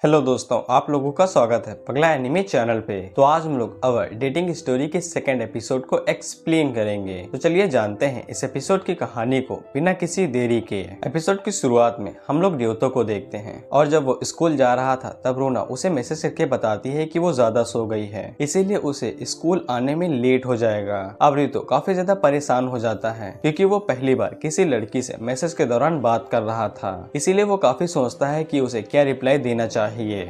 Hello दोस्तों, आप लोगों का स्वागत है पगला एनिमे चैनल पे। तो आज हम लोग अवर डेटिंग स्टोरी के सेकंड एपिसोड को एक्सप्लेन करेंगे। तो चलिए जानते हैं इस एपिसोड की कहानी को बिना किसी देरी के। एपिसोड की शुरुआत में हम लोग रियोतो को देखते हैं और जब वो स्कूल जा रहा था तब रोना उसे मैसेज करके बताती है कि वो ज्यादा सो गई है, इसीलिए उसे स्कूल आने में लेट हो जाएगा। अब रियोतो काफी ज्यादा परेशान हो जाता है क्योंकि वो पहली बार किसी लड़की से मैसेज के दौरान बात कर रहा था, इसीलिए वो काफी सोचता है कि उसे क्या रिप्लाई देना चाहिए।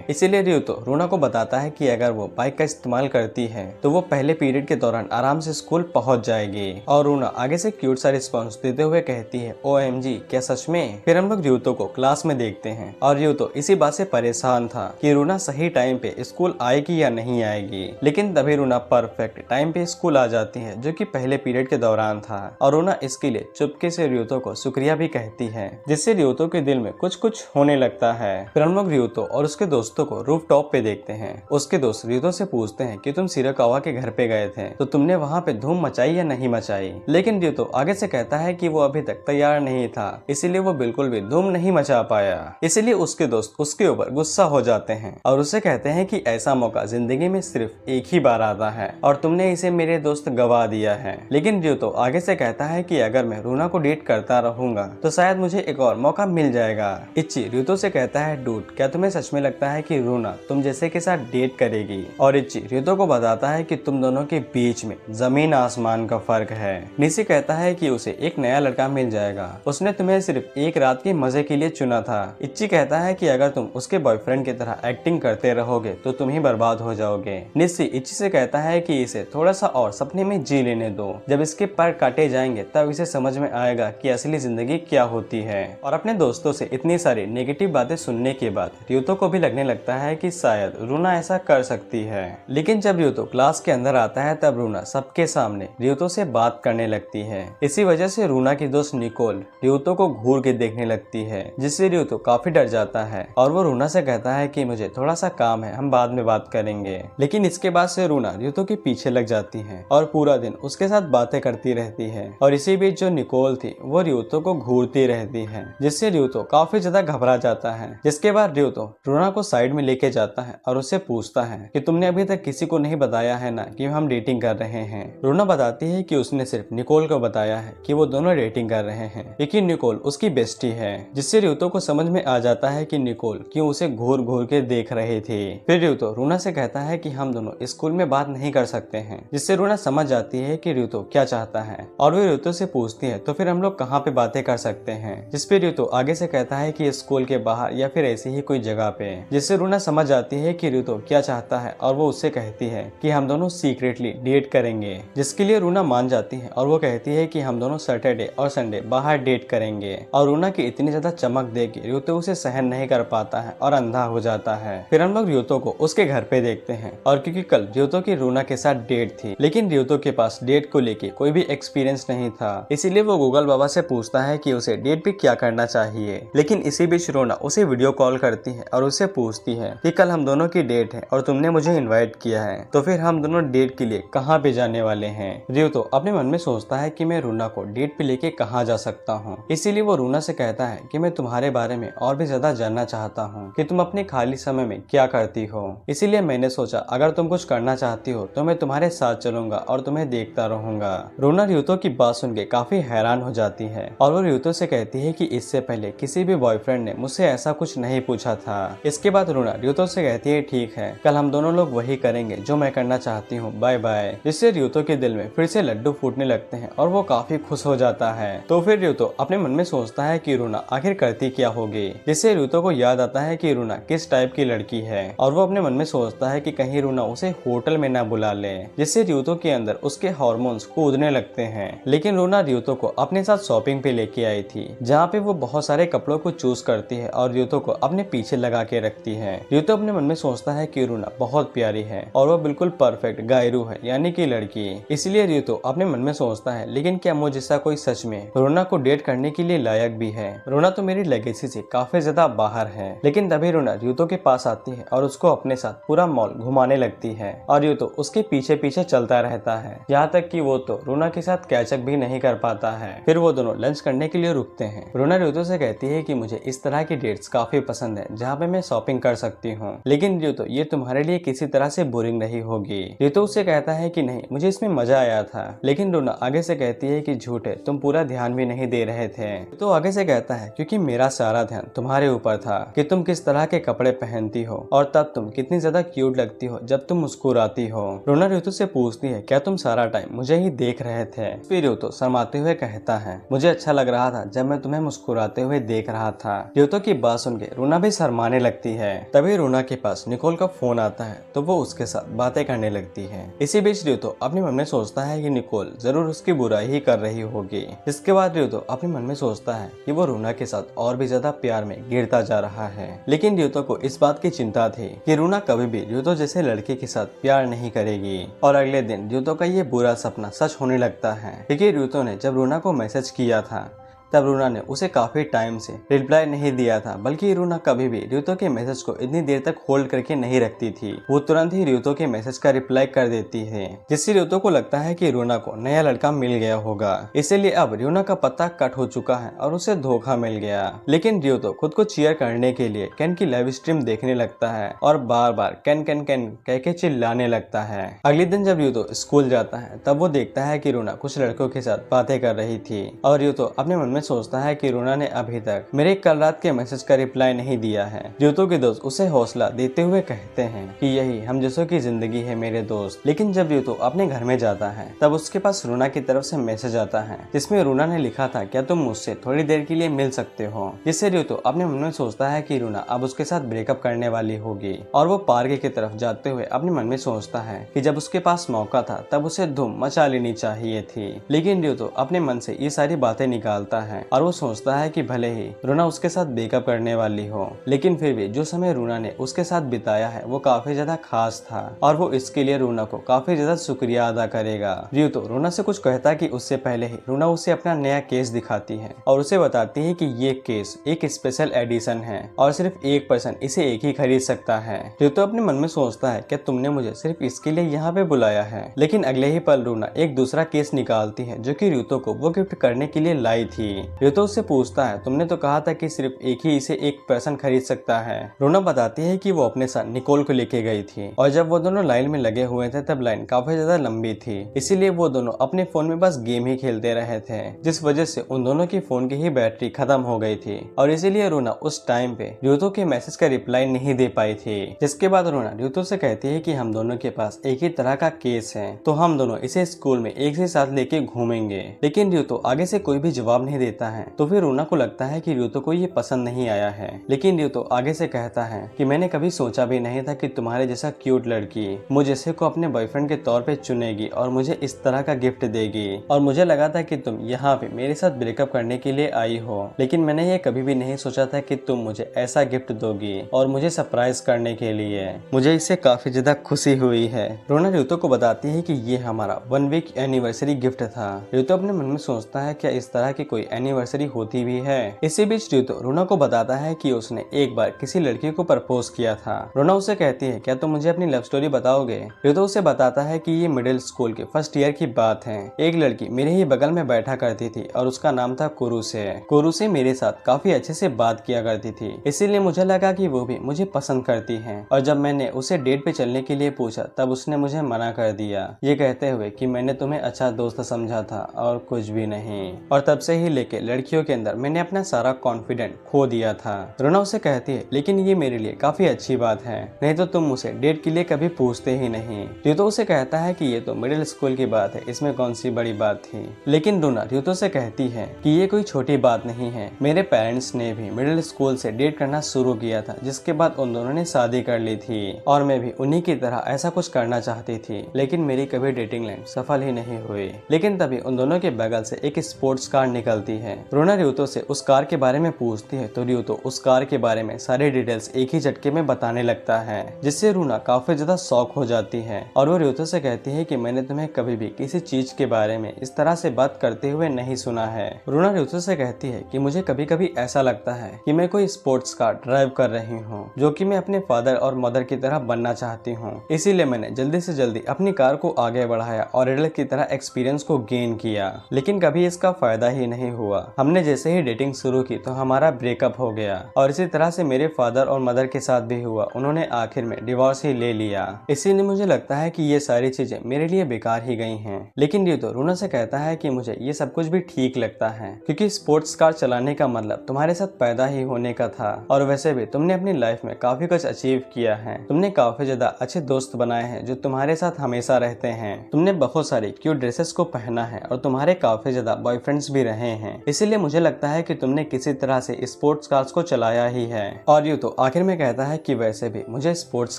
इसीलिए रियोतो रोना को बताता है कि अगर वो बाइक का इस्तेमाल करती है तो वो पहले पीरियड के दौरान आराम से स्कूल पहुंच जाएगी। और रोना आगे से क्यूट सा रिस्पॉन्स देते हुए कहती है, OMG क्या सच में। फिर हम लोग रियोतो को क्लास में देखते हैं और रियोतो इसी बात से परेशान था कि रोना सही टाइम पे स्कूल आएगी या नहीं आएगी, लेकिन तभी रोना परफेक्ट टाइम पे स्कूल आ जाती है जो कि पहले पीरियड के दौरान था। और रोना इसके लिए चुपके से रियोतो को शुक्रिया भी कहती है, जिससे रियोतो के दिल में कुछ कुछ होने लगता है। फिर हम लोग रियोतो और उसके दोस्तों को रूफ टॉप पे देखते हैं। उसके दोस्त रियोतो से पूछते हैं कि तुम शिरोकावा के घर पे गए थे तो तुमने वहाँ पे धूम मचाई या नहीं मचाई, लेकिन रियोतो आगे से कहता है कि वो अभी तक तैयार नहीं था, इसीलिए वो बिल्कुल भी धूम नहीं मचा पाया। इसीलिए उसके दोस्त उसके ऊपर गुस्सा हो जाते हैं और उसे कहते हैं कि ऐसा मौका जिंदगी में सिर्फ एक ही बार आता है और तुमने इसे मेरे दोस्त गवा दिया है। लेकिन रियोतो आगे से कहता है कि अगर मैं रोना को डेट करता रहूंगा तो शायद मुझे एक और मौका मिल जाएगा। इच्ची रियोतो से कहता है, डूड क्या तुम्हें सच में लगता है कि रोना तुम जैसे के साथ डेट करेगी। और इच्ची रियोतो को बताता है कि तुम दोनों के बीच में जमीन आसमान का फर्क है। निशी कहता है कि उसे एक नया लड़का मिल जाएगा, उसने तुम्हें सिर्फ एक रात के मजे के लिए चुना था। इच्ची कहता है कि अगर तुम उसके बॉयफ्रेंड की तरह एक्टिंग करते रहोगे तो तुम ही बर्बाद हो जाओगे। निशी इच्ची से कहता है कि इसे थोड़ा सा और सपने में जी लेने दो, जब इसके पर काटे जाएंगे तब इसे समझ में आएगा कि असली जिंदगी क्या होती है। और अपने दोस्तों से इतनी सारी नेगेटिव बातें सुनने के बाद रियोतो को भी लगने लगता है कि शायद रोना ऐसा कर सकती है। लेकिन जब रियोतो क्लास के अंदर आता है तब रोना सबके सामने रियोतो से बात करने लगती है। इसी वजह से रोना की दोस्त निकोल रियोतो को घूर के देखने लगती है, जिससे रियोतो काफी डर जाता है और वो रोना से कहता है कि मुझे थोड़ा सा काम है, हम बाद में बात करेंगे। लेकिन इसके बाद से रोना रियोतो के पीछे लग जाती है और पूरा दिन उसके साथ बातें करती रहती है। और इसी बीच जो निकोल थी वो रियोतो को घूरती रहती है, जिससे रियोतो काफी ज्यादा घबरा जाता है। जिसके बाद रियोतो रोना को साइड में लेके जाता है और उससे पूछता है कि तुमने अभी तक किसी को नहीं बताया है ना कि हम डेटिंग कर रहे हैं। रोना बताती है कि उसने सिर्फ निकोल को बताया है कि वो दोनों डेटिंग कर रहे हैं, लेकिन निकोल उसकी बेस्टी है। जिससे रियोतो को समझ में आ जाता है कि निकोल क्यों उसे घूर घूर के देख रहे थे। फिर रियोतो रोना से कहता है कि हम दोनों स्कूल में बात नहीं कर सकते हैं, जिससे रोना समझ जाती है कि रियोतो क्या चाहता है और वो रियोतो से पूछती है तो फिर हम लोग कहाँ पे बातें कर सकते हैं। जिसपे रियोतो आगे से कहता है कि स्कूल के बाहर या फिर ऐसी ही कोई जगह पे, जिससे रोना समझ जाती है कि रियोतो क्या चाहता है और वो उससे कहती है कि हम दोनों सीक्रेटली डेट करेंगे, जिसके लिए रोना मान जाती है और वो कहती है कि हम दोनों सैटरडे और संडे बाहर डेट करेंगे। और रोना की इतनी ज्यादा चमक देख के रियोतो उसे सहन नहीं कर पाता है और अंधा हो जाता है। फिर हम लोग रियोतो को उसके घर पे देखते हैं और क्योंकि कल रियोतो की रोना के साथ डेट थी, लेकिन रियोतो के पास डेट को लेके कोई भी एक्सपीरियंस नहीं था, इसीलिए वो गूगल बाबा से पूछता है कि उसे डेट पे क्या करना चाहिए। लेकिन इसी बीच रोना उसे वीडियो कॉल करती है और उससे पूछती है कि कल हम दोनों की डेट है और तुमने मुझे इनवाइट किया है, तो फिर हम दोनों डेट के लिए कहाँ पे जाने वाले हैं। रियोतो अपने मन में सोचता है कि मैं रोना को डेट पे लेके कहाँ जा सकता हूँ, इसीलिए वो रोना से कहता है कि मैं तुम्हारे बारे में और भी ज्यादा जानना चाहता हूँ कि तुम अपने खाली समय में क्या करती हो, इसीलिए मैंने सोचा अगर तुम कुछ करना चाहती हो तो मैं तुम्हारे साथ चलूंगा और तुम्हें देखता रहूंगा। रोना रियोतो की बात सुन के काफी हैरान हो जाती है और वो रियोतो से कहती है कि इससे पहले किसी भी बॉयफ्रेंड ने मुझसे ऐसा कुछ नहीं पूछा था। इसके बाद रोना रियोतो से कहती है ठीक है, कल हम दोनों लोग वही करेंगे जो मैं करना चाहती हूँ, बाय बाय। जिससे रियोतो के दिल में फिर से लड्डू फूटने लगते हैं और वो काफी खुश हो जाता है। तो फिर रियोतो अपने मन में सोचता है कि रोना आखिर करती क्या होगी, जिससे रियोतो को याद आता है कि रोना किस टाइप की लड़की है और वो अपने मन में सोचता है कि कहीं रोना उसे होटल में ना बुला ले, जिससे रियोतो के अंदर उसके हार्मोन्स कूदने लगते हैं। लेकिन रोना रियोतो को अपने साथ शॉपिंग पे लेके आई थी, जहाँ पे वो बहुत सारे कपड़ों को चूज करती है और रियोतो को अपने पीछे लगा के रखती है। रियोतो अपने मन में सोचता है कि रोना बहुत प्यारी है और वो बिल्कुल परफेक्ट गायरू है, यानी कि लड़की। इसलिए रियोतो अपने मन में सोचता है लेकिन क्या मुझ जैसा कोई सच में रोना को डेट करने के लिए लायक भी है। रोना तो मेरी लेगेसी से काफी ज्यादा बाहर है। लेकिन तभी रोना रियोतो के पास आती है और उसको अपने साथ पूरा मॉल घुमाने लगती है और रियोतो उसके पीछे पीछे चलता रहता है, यहाँ तक कि वो तो रोना के साथ कैचअप भी नहीं कर पाता है। फिर वो दोनों लंच करने के लिए रुकते हैं। रोना रियोतो से कहती है कि मुझे इस तरह की डेट्स काफी पसंद है जहाँ पे मैं मैं शॉपिंग कर सकती हूँ, लेकिन रियोतो ये तुम्हारे लिए किसी तरह से बोरिंग नहीं होगी। रियोतो उससे कहता है कि नहीं, मुझे इसमें मजा आया था। लेकिन रोना आगे से कहती है कि झूठ है, तुम पूरा ध्यान भी नहीं दे रहे थे। तो आगे से कहता है क्योंकि मेरा सारा ध्यान तुम्हारे ऊपर था कि तुम किस तरह के कपड़े पहनती हो और तब तुम कितनी ज्यादा क्यूट लगती हो जब तुम मुस्कुराती हो। रोना रियोतो से पूछती है क्या तुम सारा टाइम मुझे ही देख रहे थे? फिर रियोतो शर्माते हुए कहता है मुझे अच्छा लग रहा था जब मैं तुम्हें मुस्कुराते हुए देख रहा था। रियोतो की बात सुन के रोना भी शर्माने लगती है। तभी रोना के पास निकोल का फोन आता है तो वो उसके साथ बातें करने लगती है। इसी बीच रियोतो अपने मन में सोचता है कि निकोल जरूर उसकी बुराई ही कर रही होगी। इसके बाद रियोतो अपने मन में सोचता है कि वो रोना के साथ और भी ज्यादा प्यार में गिरता जा रहा है। लेकिन रियोतो को इस बात की चिंता थी कि रोना कभी भी रियोतो जैसे लड़के के साथ प्यार नहीं करेगी। और अगले दिन रियोतो का ये बुरा सपना सच होने लगता है, क्योंकि रियोतो ने जब रोना को मैसेज किया था तब रूना ने उसे काफी टाइम से रिप्लाई नहीं दिया था, बल्कि रूना कभी भी रियोतो के मैसेज को इतनी देर तक होल्ड करके नहीं रखती थी। वो तुरंत ही रियोतो के मैसेज का रिप्लाई कर देती है, जिससे रियोतो को लगता है कि रूना को नया लड़का मिल गया होगा। इसीलिए अब रूना का पत्ता कट हो चुका है और उसे धोखा मिल गया। लेकिन रियोतो खुद को चीयर करने के लिए केन की लाइव स्ट्रीम देखने लगता है और बार बार केन केन केन कह के चिल्लाने लगता है। अगले दिन जब रियोतो स्कूल जाता है तब वो देखता है कि रूना कुछ लड़कों के साथ बातें कर रही थी और रियोतो अपने मन में सोचता है कि रोना ने अभी तक मेरे कल रात के मैसेज का रिप्लाई नहीं दिया है। रियोतो के दोस्त उसे हौसला देते हुए कहते हैं कि यही हम जैसों की जिंदगी है मेरे दोस्त। लेकिन जब रियोतो अपने घर में जाता है तब उसके पास रोना की तरफ से मैसेज आता है जिसमें रोना ने लिखा था क्या तुम मुझसे थोड़ी देर के लिए मिल सकते हो। जिससे रियोतो अपने मन में सोचता है कि रोना अब उसके साथ ब्रेकअप करने वाली होगी और वो पार्क की तरफ जाते हुए अपने मन में सोचता है कि जब उसके पास मौका था तब उसे धूम मचा लेनी चाहिए थी। लेकिन रियोतो अपने मन से ये सारी बातें निकालता है और वो सोचता है कि भले ही रूना उसके साथ ब्रेकअप करने वाली हो, लेकिन फिर भी जो समय रूना ने उसके साथ बिताया है वो काफी ज्यादा खास था और वो इसके लिए रूना को काफी ज्यादा शुक्रिया अदा करेगा। रियोतो रूना से कुछ कहता कि उससे पहले ही रूना उसे अपना नया केस दिखाती है और उसे बताती है कि ये केस एक स्पेशल एडिशन है और सिर्फ एक पर्सन इसे एक ही खरीद सकता है। रियोतो अपने मन में सोचता है क्या तुमने मुझे सिर्फ इसके लिए यहाँ पे बुलाया है। लेकिन अगले ही पल रूना एक दूसरा केस निकालती है जो कि रियोतो को वो गिफ्ट करने के लिए लाई थी। रियोतो उससे पूछता है तुमने तो कहा था कि सिर्फ एक ही इसे एक पर्सन खरीद सकता है। रोना बताती है कि वो अपने साथ निकोल को लेके गई थी और जब वो दोनों लाइन में लगे हुए थे तब लाइन काफी ज्यादा लंबी थी, इसीलिए वो दोनों अपने फोन में बस गेम ही खेलते रहे थे, जिस वजह से उन दोनों की फोन की ही बैटरी खत्म हो गई थी और इसीलिए रोना उस टाइम पे रियोतो के मैसेज का रिप्लाई नहीं दे पाई थी। जिसके बाद रोना रियोतो से कहती है कि हम दोनों के पास एक ही तरह का केस है तो हम दोनों इसे स्कूल में एक ही साथ लेके घूमेंगे। लेकिन रियोतो आगे से कोई भी जवाब नहीं देता है तो फिर रोना को लगता है कि रियोतो को ये पसंद नहीं आया है। लेकिन रियोतो आगे से कहता है कि मैंने कभी सोचा भी नहीं था कि तुम्हारे जैसा क्यूट लड़की मुझे से को अपने बॉयफ्रेंड के तौर पे चुनेगी और मुझे इस तरह का गिफ्ट देगी और मुझे लगा था कि तुम यहाँ पे मेरे साथ ब्रेकअप करने के लिए आई हो, लेकिन मैंने ये कभी भी नहीं सोचा था कि तुम मुझे ऐसा गिफ्ट दोगी और मुझे सरप्राइज करने के लिए। मुझे इससे काफी ज्यादा खुशी हुई है। रोना रियोतो को बताती है कि ये हमारा 1 वीक एनिवर्सरी गिफ्ट था। रियोतो अपने मन में सोचता है क्या इस तरह की कोई एनिवर्सरी होती भी है। इसी बीच रियोतो रोना को बताता है कि उसने एक बार किसी लड़की को प्रपोज किया था। रोना उसे कहती है क्या तुम मुझे अपनी लव स्टोरी बताओगे। रियोतो उसे बताता है कि ये मिडिल स्कूल के फर्स्ट ईयर की बात है। एक लड़की मेरे ही बगल में बैठा करती थी और उसका नाम था कुरुसे। कुरुसे मेरे साथ काफी अच्छे से बात किया करती थी, इसीलिए मुझे लगा कि वो भी मुझे पसंद करती है और जब मैंने उसे डेट पे चलने के लिए पूछा तब उसने मुझे मना कर दिया, ये कहते हुए कि मैंने तुम्हें अच्छा दोस्त समझा था और कुछ भी नहीं। और तब से ही लेके लड़कियों के अंदर मैंने अपना सारा कॉन्फिडेंट खो दिया था। रोना उसे कहती है लेकिन ये मेरे लिए काफी अच्छी बात है, नहीं तो तुम मुझे डेट के लिए कभी पूछते ही नहीं। रियोतो उसे कहता है कि ये तो मिडिल स्कूल की बात है, इसमें कौन सी बड़ी बात थी। लेकिन रोना रियोतो से कहती है कि ये कोई छोटी बात नहीं है, मेरे पेरेंट्स ने भी मिडिल स्कूल से डेट करना शुरू किया था, जिसके बाद उन दोनों ने शादी कर ली थी और मैं भी उन्हीं की तरह ऐसा कुछ करना चाहती थी, लेकिन मेरी कभी डेटिंग लाइन सफल ही नहीं हुई। लेकिन तभी उन दोनों के बगल से एक स्पोर्ट्स कार निकलती है। रोना रियोतो से उस कार के बारे में पूछती है तो रियोतो उस कार के बारे में सारे डिटेल्स एक ही झटके में बताने लगता है, जिससे रोना काफी ज्यादा शॉक हो जाती है और वो रियोतो से कहती है कि मैंने तुम्हें कभी भी किसी चीज के बारे में इस तरह से बात करते हुए नहीं सुना है। रोना रियोतो से कहती है कि मुझे कभी कभी ऐसा लगता है कि मैं कोई स्पोर्ट्स कार ड्राइव कर रही हूँ जो कि मैं अपने फादर और मदर की तरह बनना चाहती हूँ, इसीलिए मैंने जल्दी से जल्दी अपनी कार को आगे बढ़ाया और रेडल की तरह एक्सपीरियंस को गेन किया, लेकिन कभी इसका फायदा ही नहीं हुआ। हुआ। हमने जैसे ही डेटिंग शुरू की तो हमारा ब्रेकअप हो गया और इसी तरह से मेरे फादर और मदर के साथ भी हुआ। उन्होंने आखिर में डिवोर्स ही ले लिया। इसीलिए मुझे लगता है कि ये सारी चीजें मेरे लिए बेकार ही गई हैं। लेकिन ये तो रूना से कहता है कि मुझे ये सब कुछ भी ठीक लगता है क्योंकि स्पोर्ट्स कार चलाने का मतलब तुम्हारे साथ पैदा ही होने का था और वैसे भी तुमने अपनी लाइफ में काफी कुछ अचीव किया है। तुमने काफी ज्यादा अच्छे दोस्त बनाए हैं जो तुम्हारे साथ हमेशा रहते हैं। तुमने बहुत सारी क्यूट ड्रेसेस को पहना है और तुम्हारे काफी ज्यादा बॉयफ्रेंड्स भी रहे हैं। इसीलिए मुझे लगता है कि तुमने किसी तरह से स्पोर्ट्स कार्स को चलाया ही है। और यूँ तो आखिर में कहता है कि वैसे भी मुझे स्पोर्ट्स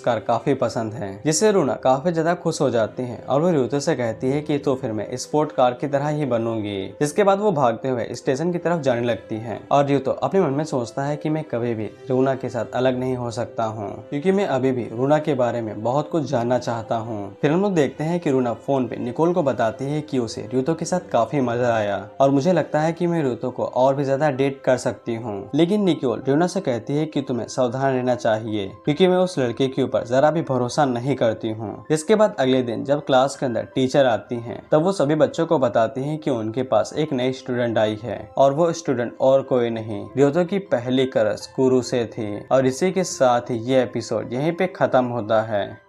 कार काफी पसंद है, जिससे रूना काफी ज्यादा खुश हो जाती है और वो यूतो से कहती है कि तो फिर मैं स्पोर्ट कार की तरह ही बनूंगी। जिसके बाद वो भागते हुए स्टेशन की तरफ जाने लगती है और यूतो अपने मन में सोचता है कि मैं कभी भी रूना के साथ अलग नहीं हो सकता हूँ क्योंकि मैं अभी भी रूना के बारे में बहुत कुछ जानना चाहता हूँ। फिर हम लोग देखते हैं कि रूना फोन पे निकोल को बताती है कि उसे र्यूतो के साथ काफी मजा आया और मुझे लगता है कि मैं र्यूतो को और भी ज्यादा डेट कर सकती हूँ। लेकिन निकोल रूना से कहती है कि तुम्हें सावधान रहना चाहिए क्योंकि मैं उस लड़के के ऊपर जरा भी भरोसा नहीं करती हूँ। इसके बाद अगले दिन जब क्लास के अंदर टीचर आती हैं तब वो सभी बच्चों को बताती हैं कि उनके पास एक नई स्टूडेंट आई है और वो स्टूडेंट और कोई नहीं र्यूतो की पहली क्रश कुरु से थी। और इसी के साथ ही ये एपिसोड यहीं पे खत्म होता है।